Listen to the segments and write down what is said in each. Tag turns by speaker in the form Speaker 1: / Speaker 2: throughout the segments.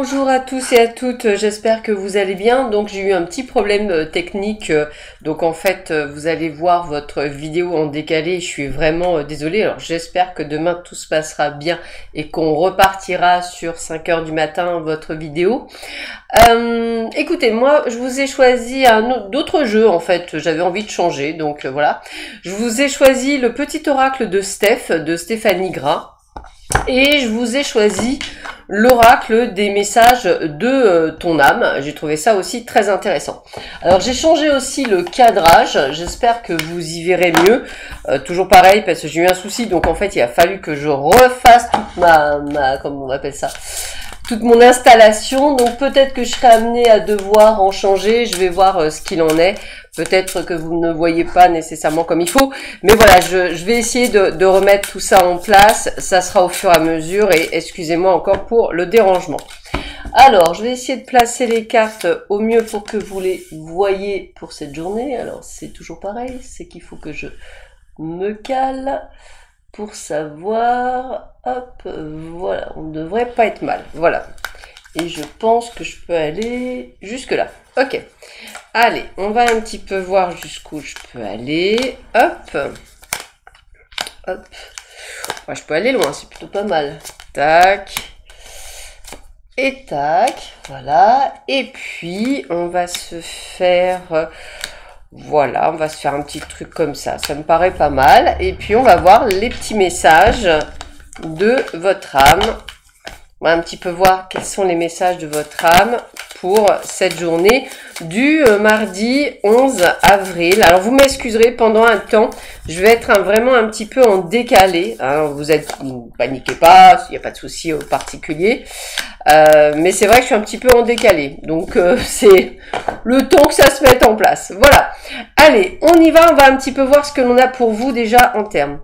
Speaker 1: Bonjour à tous et à toutes, j'espère que vous allez bien. Donc j'ai eu un petit problème technique, donc en fait vous allez voir votre vidéo en décalé, je suis vraiment désolée. Alors j'espère que demain tout se passera bien et qu'on repartira sur 5 heures du matin votre vidéo. Écoutez, moi je vous ai choisi d'autres jeux en fait, j'avais envie de changer, donc voilà. Je vous ai choisi le petit oracle de Stéphanie Gras. Et je vous ai choisi l'oracle des messages de ton âme. J'ai trouvé ça aussi très intéressant. Alors j'ai changé aussi le cadrage. J'espère que vous y verrez mieux. Toujours pareil parce que j'ai eu un souci. Donc en fait il a fallu que je refasse toute comment on appelle ça, toute mon installation. Donc peut-être que je serai amenée à devoir en changer. Je vais voir ce qu'il en est. Peut-être que vous ne voyez pas nécessairement comme il faut. Mais voilà, je vais essayer de remettre tout ça en place. Ça sera au fur et à mesure. Et excusez-moi encore pour le dérangement. Alors, je vais essayer de placer les cartes au mieux pour que vous les voyez pour cette journée. Alors, c'est toujours pareil. C'est qu'il faut que je me cale pour savoir. Hop, voilà. On ne devrait pas être mal. Voilà. Et je pense que je peux aller jusque là. Ok. Allez, on va un petit peu voir jusqu'où je peux aller. Hop. Hop. Ouais, je peux aller loin, c'est plutôt pas mal. Tac. Et tac. Voilà. Et puis, on va se faire... Voilà, on va se faire un petit truc comme ça. Ça me paraît pas mal. Et puis, on va voir les petits messages de votre âme. On va un petit peu voir quels sont les messages de votre âme pour cette journée du mardi 11 avril. Alors vous m'excuserez, pendant un temps, je vais être vraiment un petit peu en décalé. Alors vous paniquez pas, il n'y a pas de souci au particulier. Mais c'est vrai que je suis un petit peu en décalé. Donc c'est le temps que ça se mette en place. Voilà. Allez, on y va, on va un petit peu voir ce que l'on a pour vous déjà en termes.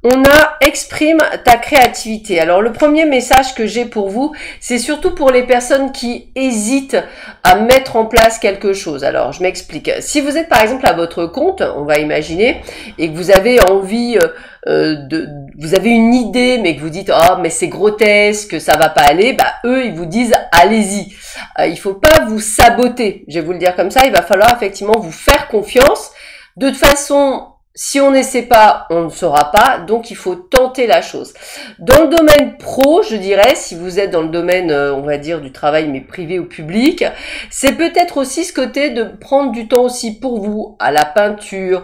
Speaker 1: On a exprime ta créativité. Alors le premier message que j'ai pour vous, c'est surtout pour les personnes qui hésitent à mettre en place quelque chose. Alors je m'explique. Si vous êtes par exemple à votre compte, on va imaginer, et que vous avez envie vous avez une idée, mais que vous dites oh mais c'est grotesque, ça va pas aller, bah eux ils vous disent allez-y. Il faut pas vous saboter. Je vais vous le dire comme ça. Il va falloir effectivement vous faire confiance. De toute façon, si on n'essaie pas, on ne saura pas, donc il faut tenter la chose. Dans le domaine pro, je dirais, si vous êtes dans le domaine, on va dire, du travail, mais privé ou public, c'est peut-être aussi ce côté de prendre du temps aussi pour vous, à la peinture,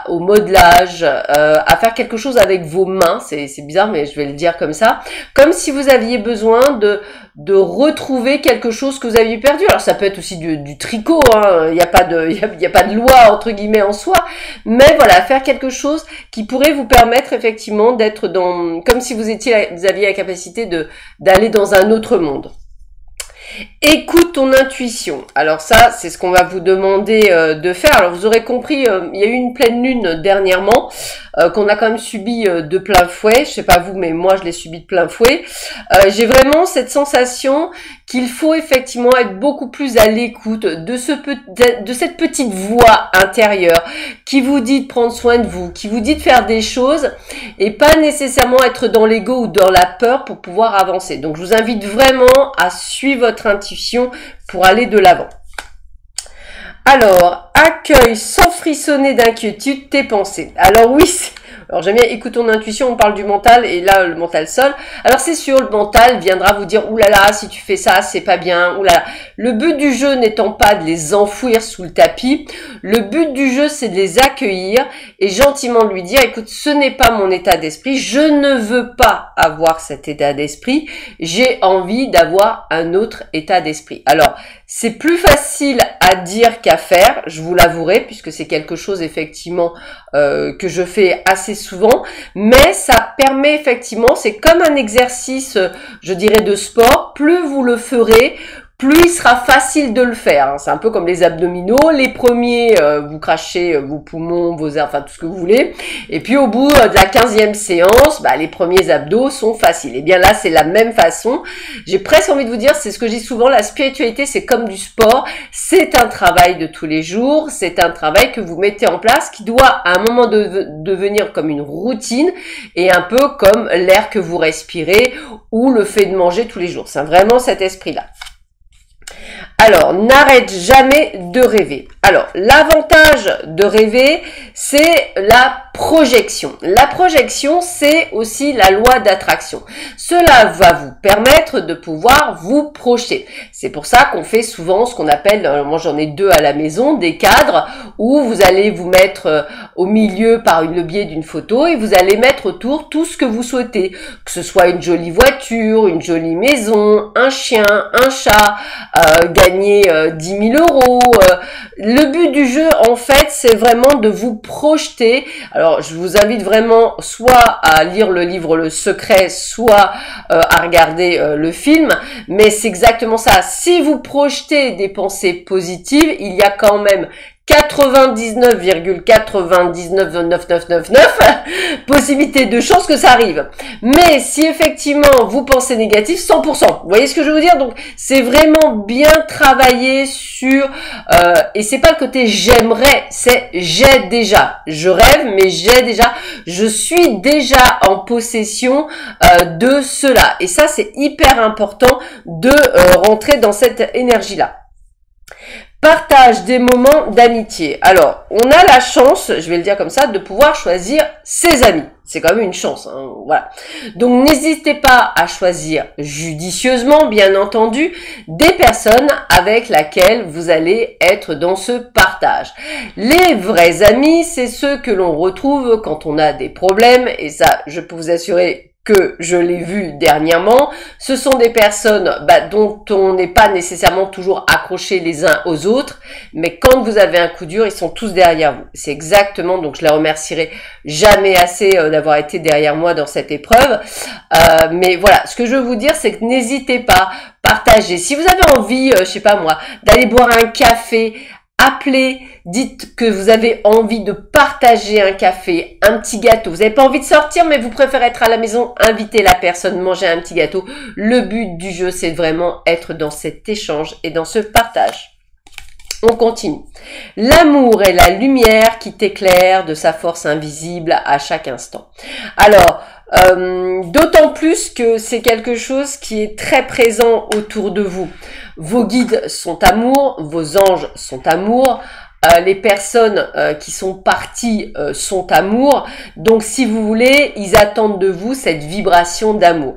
Speaker 1: au modelage, à faire quelque chose avec vos mains, c'est bizarre, mais je vais le dire comme ça, comme si vous aviez besoin de retrouver quelque chose que vous aviez perdu. Alors ça peut être aussi du tricot, hein. Il n'y a pas de loi entre guillemets en soi, mais voilà, faire quelque chose qui pourrait vous permettre effectivement d'être comme si vous aviez la capacité d'aller dans un autre monde. Écoute ton intuition. Alors ça, c'est ce qu'on va vous demander de faire. Alors vous aurez compris, il y a eu une pleine lune dernièrement qu'on a quand même subi de plein fouet. Je sais pas vous, mais moi je l'ai subi de plein fouet. J'ai vraiment cette sensation qu'il faut effectivement être beaucoup plus à l'écoute de cette petite voix intérieure qui vous dit de prendre soin de vous, qui vous dit de faire des choses et pas nécessairement être dans l'ego ou dans la peur pour pouvoir avancer. Donc je vous invite vraiment à suivre votre intuition pour aller de l'avant. Alors, accueille sans frissonner d'inquiétude tes pensées. Alors oui, alors j'aime bien écoute ton intuition, on parle du mental et là le mental seul. Alors c'est sûr, le mental viendra vous dire oulala, si tu fais ça, c'est pas bien, oulala. Le but du jeu n'étant pas de les enfouir sous le tapis, le but du jeu c'est de les accueillir et gentiment lui dire écoute, ce n'est pas mon état d'esprit, je ne veux pas avoir cet état d'esprit, j'ai envie d'avoir un autre état d'esprit. Alors, c'est plus facile à dire qu'à faire, je vous l'avouerai, puisque c'est quelque chose effectivement que je fais assez souvent, mais ça permet effectivement, c'est comme un exercice, je dirais, de sport, plus vous le ferez, plus il sera facile de le faire. C'est un peu comme les abdominaux. Les premiers, vous crachez vos poumons, vos airs, enfin tout ce que vous voulez. Et puis au bout de la 15e séance, les premiers abdos sont faciles. Et bien là, c'est la même façon. J'ai presque envie de vous dire, c'est ce que je dis souvent, la spiritualité, c'est comme du sport. C'est un travail de tous les jours. C'est un travail que vous mettez en place qui doit à un moment devenir comme une routine et un peu comme l'air que vous respirez ou le fait de manger tous les jours. C'est vraiment cet esprit-là. Alors, n'arrête jamais de rêver. Alors, l'avantage de rêver, c'est la projection. La projection, c'est aussi la loi d'attraction. Cela va vous permettre de pouvoir vous projeter. C'est pour ça qu'on fait souvent ce qu'on appelle, moi j'en ai 2 à la maison, des cadres où vous allez vous mettre au milieu par le biais d'une photo et vous allez mettre autour tout ce que vous souhaitez. Que ce soit une jolie voiture, une jolie maison, un chien, un chat, gagner 10 000 euros. Le but du jeu, en fait, c'est vraiment de vous projeter. Alors, je vous invite vraiment soit à lire le livre Le Secret, soit à regarder le film. Mais c'est exactement ça. Si vous projetez des pensées positives, il y a quand même 99,99999 possibilités de chance que ça arrive. Mais si effectivement vous pensez négatif, 100%. Vous voyez ce que je veux vous dire? Donc c'est vraiment bien travailler sur et c'est pas le côté j'aimerais, c'est j'ai déjà. Je rêve, mais j'ai déjà. Je suis déjà en possession de cela. Et ça c'est hyper important de rentrer dans cette énergie-là. Partage des moments d'amitié. Alors, on a la chance, je vais le dire comme ça, de pouvoir choisir ses amis. C'est quand même une chance, hein, voilà. Donc, n'hésitez pas à choisir judicieusement, bien entendu, des personnes avec lesquelles vous allez être dans ce partage. Les vrais amis, c'est ceux que l'on retrouve quand on a des problèmes, et ça, je peux vous assurer que je l'ai vu dernièrement, ce sont des personnes dont on n'est pas nécessairement toujours accrochés les uns aux autres, mais quand vous avez un coup dur, ils sont tous derrière vous. C'est exactement, donc je les remercierai jamais assez d'avoir été derrière moi dans cette épreuve. Mais voilà, ce que je veux vous dire, c'est que n'hésitez pas, partagez. Si vous avez envie, je sais pas moi, d'aller boire un café, appelez, dites que vous avez envie de partager un café, un petit gâteau. Vous n'avez pas envie de sortir, mais vous préférez être à la maison, inviter la personne, manger un petit gâteau. Le but du jeu, c'est vraiment être dans cet échange et dans ce partage. On continue. L'amour est la lumière qui t'éclaire de sa force invisible à chaque instant. Alors, d'autant plus que c'est quelque chose qui est très présent autour de vous. Vos guides sont amour, vos anges sont amour, les personnes qui sont parties sont amour. Donc si vous voulez, ils attendent de vous cette vibration d'amour.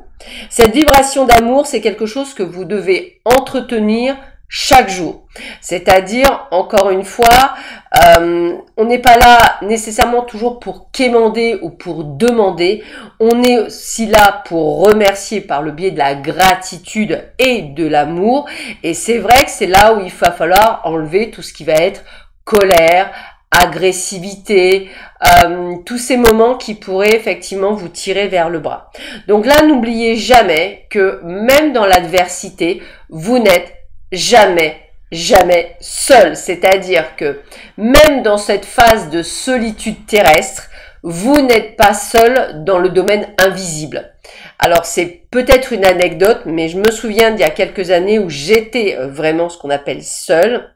Speaker 1: Cette vibration d'amour, c'est quelque chose que vous devez entretenir chaque jour. C'est-à-dire, encore une fois, on n'est pas là nécessairement toujours pour quémander ou pour demander. On est aussi là pour remercier par le biais de la gratitude et de l'amour. Et c'est vrai que c'est là où il va falloir enlever tout ce qui va être colère, agressivité, tous ces moments qui pourraient effectivement vous tirer vers le bas. Donc là, n'oubliez jamais que même dans l'adversité, vous n'êtes jamais seul. C'est-à-dire que même dans cette phase de solitude terrestre, vous n'êtes pas seul dans le domaine invisible. Alors c'est peut-être une anecdote, mais je me souviens d'il y a quelques années où j'étais vraiment ce qu'on appelle seul.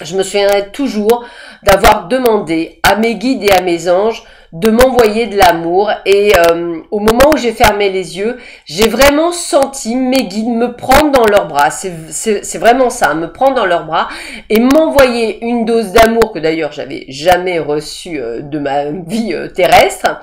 Speaker 1: Je me souviendrai toujours d'avoir demandé à mes guides et à mes anges de m'envoyer de l'amour et au moment où j'ai fermé les yeux, j'ai vraiment senti mes guides me prendre dans leurs bras. C'est vraiment ça, me prendre dans leurs bras et m'envoyer une dose d'amour que d'ailleurs j'avais jamais reçue de ma vie terrestre,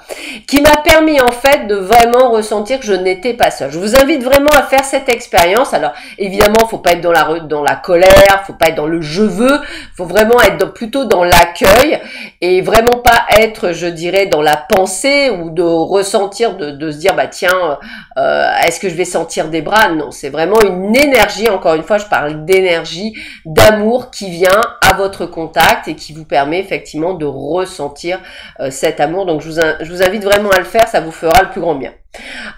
Speaker 1: qui m'a permis en fait de vraiment ressentir que je n'étais pas seule. Je vous invite vraiment à faire cette expérience. Alors évidemment, faut pas être dans la colère, faut pas être dans le je veux, faut vraiment être plutôt dans l'accueil et vraiment pas être, je dirais, dirais, dans la pensée ou de ressentir, de se dire, bah tiens, est-ce que je vais sentir des bras? Non, c'est vraiment une énergie, encore une fois, je parle d'énergie, d'amour qui vient à votre contact et qui vous permet effectivement de ressentir cet amour. Donc je vous invite vraiment à le faire, ça vous fera le plus grand bien.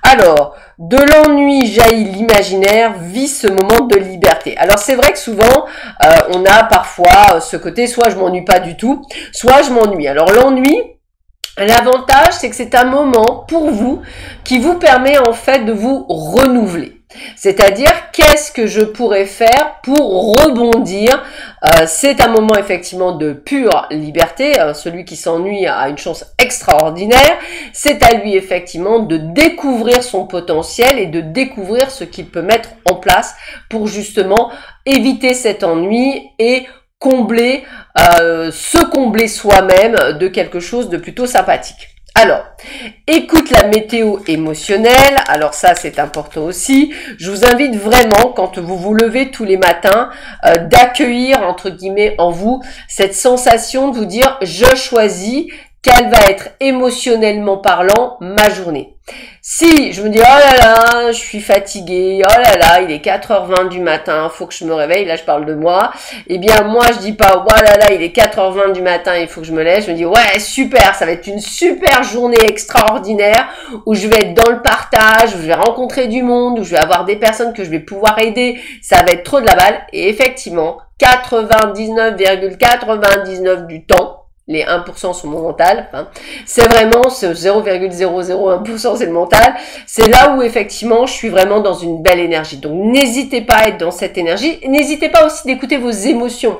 Speaker 1: Alors, de l'ennui jaillit l'imaginaire, vit ce moment de liberté. Alors c'est vrai que souvent, on a parfois ce côté, soit je m'ennuie pas du tout, soit je m'ennuie. Alors l'ennui, l'avantage, c'est que c'est un moment pour vous qui vous permet en fait de vous renouveler. C'est-à-dire, qu'est-ce que je pourrais faire pour rebondir? C'est un moment effectivement de pure liberté. Celui qui s'ennuie a une chance extraordinaire. C'est à lui effectivement de découvrir son potentiel et de découvrir ce qu'il peut mettre en place pour justement éviter cet ennui et combler, se combler soi-même de quelque chose de plutôt sympathique. Alors, écoute la météo émotionnelle. Alors ça, c'est important aussi. Je vous invite vraiment, quand vous vous levez tous les matins, d'accueillir, entre guillemets, en vous, cette sensation de vous dire « je choisis » quelle va être émotionnellement parlant ma journée. Si je me dis oh là là, je suis fatiguée, oh là là, il est 4h20 du matin, faut que je me réveille, là je parle de moi, eh bien moi je dis pas oh là là, il est 4h20 du matin, il faut que je me lève, je me dis ouais super, ça va être une super journée extraordinaire où je vais être dans le partage, où je vais rencontrer du monde, où je vais avoir des personnes que je vais pouvoir aider, ça va être trop de la balle. Et effectivement, 99,99 du temps, les 1% sont mon mental, hein. C'est vraiment ce 0,001% c'est le mental, c'est là où effectivement je suis vraiment dans une belle énergie. Donc n'hésitez pas à être dans cette énergie, n'hésitez pas aussi d'écouter vos émotions.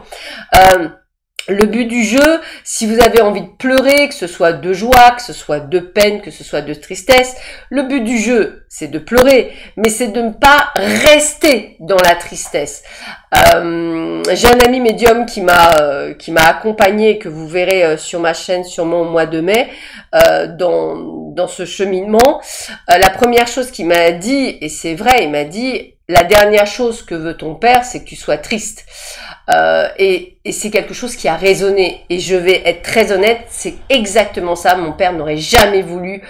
Speaker 1: Le but du jeu, si vous avez envie de pleurer, que ce soit de joie, que ce soit de peine, que ce soit de tristesse, le but du jeu, c'est de pleurer, mais c'est de ne pas rester dans la tristesse. J'ai un ami médium qui m'a accompagné, que vous verrez sur ma chaîne sûrement au mois de mai, dans ce cheminement. La première chose qu'il m'a dit, et c'est vrai, il m'a dit, la dernière chose que veut ton père, c'est que tu sois triste. Et c'est quelque chose qui a résonné. Et je vais être très honnête, c'est exactement ça. Mon père n'aurait jamais voulu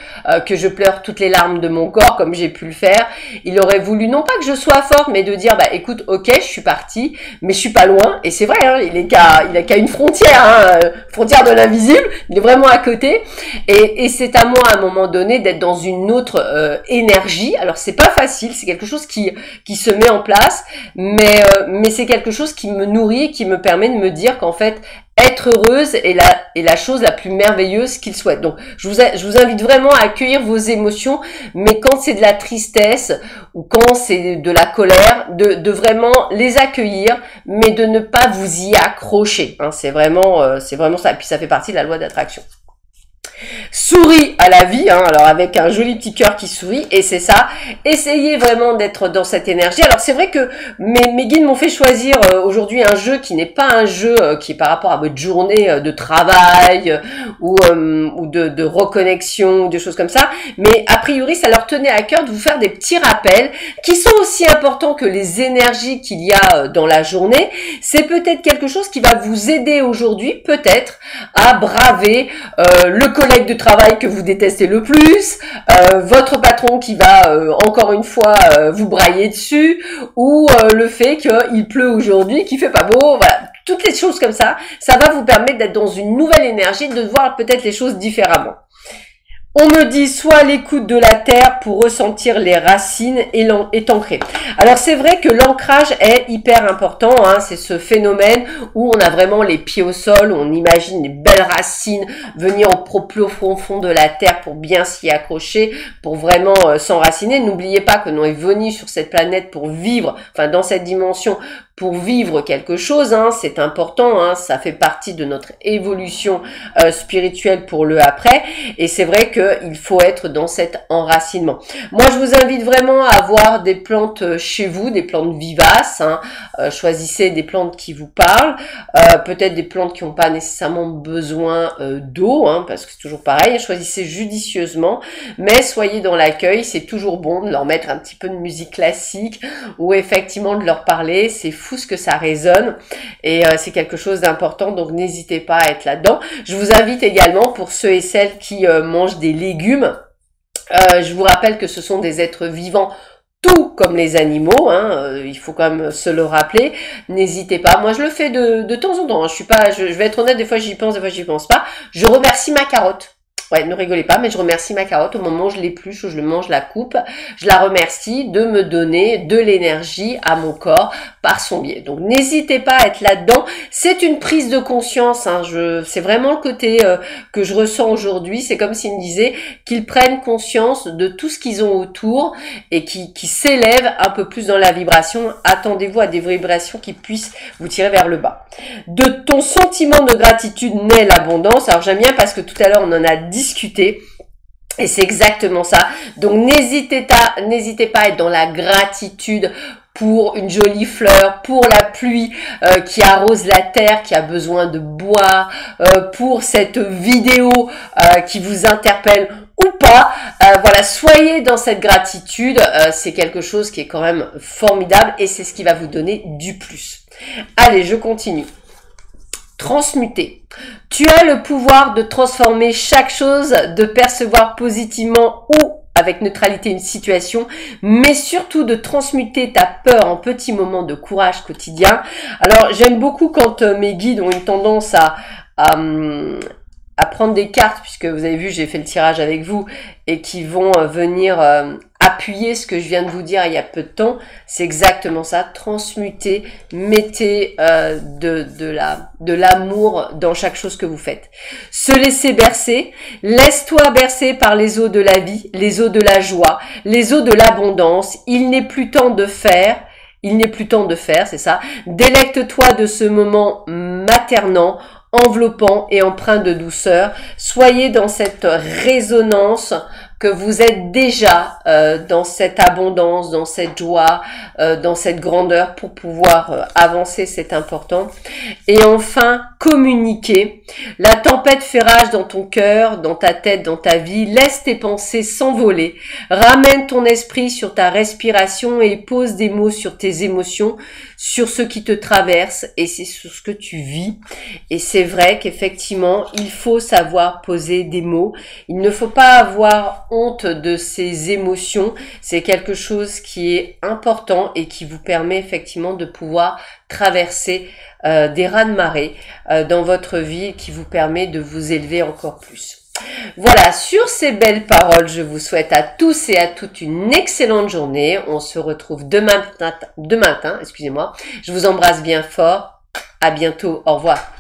Speaker 1: que je pleure toutes les larmes de mon corps comme j'ai pu le faire. Il aurait voulu, non pas que je sois forte, mais de dire, bah écoute, ok, je suis partie, mais je suis pas loin. Et c'est vrai, hein, il a qu'à une frontière, hein, frontière de l'invisible. Il est vraiment à côté. Et c'est à moi, à un moment donné, d'être dans une autre énergie. Alors c'est pas facile, c'est quelque chose qui se met en place, mais c'est quelque chose qui me nourrit, qui me permet de me dire qu'en fait, être heureuse est la chose la plus merveilleuse qu'il souhaite. Donc, je vous invite vraiment à accueillir vos émotions, mais quand c'est de la tristesse ou quand c'est de la colère, de vraiment les accueillir, mais de ne pas vous y accrocher. Hein, c'est vraiment ça. Et puis, ça fait partie de la loi d'attraction. Souris à la vie, hein, alors avec un joli petit cœur qui sourit, et c'est ça, essayez vraiment d'être dans cette énergie. Alors c'est vrai que mes guides m'ont fait choisir aujourd'hui un jeu qui n'est pas un jeu qui est par rapport à votre journée de travail ou de reconnexion ou des choses comme ça, mais a priori ça leur tenait à cœur de vous faire des petits rappels qui sont aussi importants que les énergies qu'il y a dans la journée. C'est peut-être quelque chose qui va vous aider aujourd'hui, peut-être, à braver le collègue de travail que vous détestez le plus, votre patron qui va encore une fois vous brailler dessus, ou le fait qu'il pleut aujourd'hui, qu'il fait pas beau, voilà, toutes les choses comme ça, ça va vous permettre d'être dans une nouvelle énergie, de voir peut-être les choses différemment. On me dit soit à l'écoute de la terre pour ressentir les racines et t'ancrer. Alors c'est vrai que l'ancrage est hyper important, hein, c'est ce phénomène où on a vraiment les pieds au sol, où on imagine les belles racines venir au plus profond fond de la terre pour bien s'y accrocher, pour vraiment s'enraciner. N'oubliez pas que l'on est venu sur cette planète pour vivre, enfin dans cette dimension, pour vivre quelque chose, hein, c'est important, hein, ça fait partie de notre évolution spirituelle pour le après, et c'est vrai qu'il faut être dans cet enracinement. Moi, je vous invite vraiment à avoir des plantes chez vous, des plantes vivaces, hein, choisissez des plantes qui vous parlent, peut-être des plantes qui n'ont pas nécessairement besoin d'eau, hein, parce que c'est toujours pareil, choisissez judicieusement, mais soyez dans l'accueil, c'est toujours bon de leur mettre un petit peu de musique classique, ou effectivement de leur parler, c'est fou ce que ça résonne et c'est quelque chose d'important, donc n'hésitez pas à être là-dedans. Je vous invite également, pour ceux et celles qui mangent des légumes, je vous rappelle que ce sont des êtres vivants tout comme les animaux, hein, il faut quand même se le rappeler. N'hésitez pas. Moi, je le fais de temps en temps. Hein. Je vais être honnête, des fois j'y pense, des fois j'y pense pas. Je remercie ma carotte. Ouais, ne rigolez pas, mais je remercie ma carotte au moment où je l'épluche, où je le mange, la coupe. Je la remercie de me donner de l'énergie à mon corps par son biais. Donc, n'hésitez pas à être là-dedans. C'est une prise de conscience. Hein. C'est vraiment le côté que je ressens aujourd'hui. C'est comme s'ils me disaient qu'ils prennent conscience de tout ce qu'ils ont autour et qui s'élèvent un peu plus dans la vibration. Attendez-vous à des vibrations qui puissent vous tirer vers le bas. De ton sentiment de gratitude naît l'abondance. Alors, j'aime bien parce que tout à l'heure, on en a discuter et c'est exactement ça. Donc n'hésitez pas à être dans la gratitude pour une jolie fleur, pour la pluie qui arrose la terre, qui a besoin de boire, pour cette vidéo qui vous interpelle ou pas. Voilà, soyez dans cette gratitude, c'est quelque chose qui est quand même formidable et c'est ce qui va vous donner du plus. Allez, je continue. Transmuter. Tu as le pouvoir de transformer chaque chose, de percevoir positivement ou avec neutralité une situation, mais surtout de transmuter ta peur en petits moments de courage quotidien. Alors, j'aime beaucoup quand mes guides ont une tendance à prendre des cartes, puisque vous avez vu, j'ai fait le tirage avec vous, et qui vont venir appuyer ce que je viens de vous dire il y a peu de temps. C'est exactement ça, transmuter, mettez de l'amour dans chaque chose que vous faites. Se laisser bercer, laisse-toi bercer par les eaux de la vie, les eaux de la joie, les eaux de l'abondance. Il n'est plus temps de faire, c'est ça. Délecte-toi de ce moment maternant, enveloppant et empreint de douceur. Soyez dans cette résonance que vous êtes déjà dans cette abondance, dans cette joie, dans cette grandeur pour pouvoir avancer, c'est important. Et enfin, communiquer. La tempête fait rage dans ton cœur, dans ta tête, dans ta vie. Laisse tes pensées s'envoler. Ramène ton esprit sur ta respiration et pose des mots sur tes émotions, sur ce qui te traverse et c'est sur ce que tu vis. Et c'est vrai qu'effectivement, il faut savoir poser des mots. Il ne faut pas avoir honte de ses émotions. C'est quelque chose qui est important et qui vous permet effectivement de pouvoir traverser des raz-de-marée dans votre vie, qui vous permet de vous élever encore plus. Voilà, sur ces belles paroles, je vous souhaite à tous et à toutes une excellente journée. On se retrouve demain matin, excusez-moi. Je vous embrasse bien fort. À bientôt. Au revoir.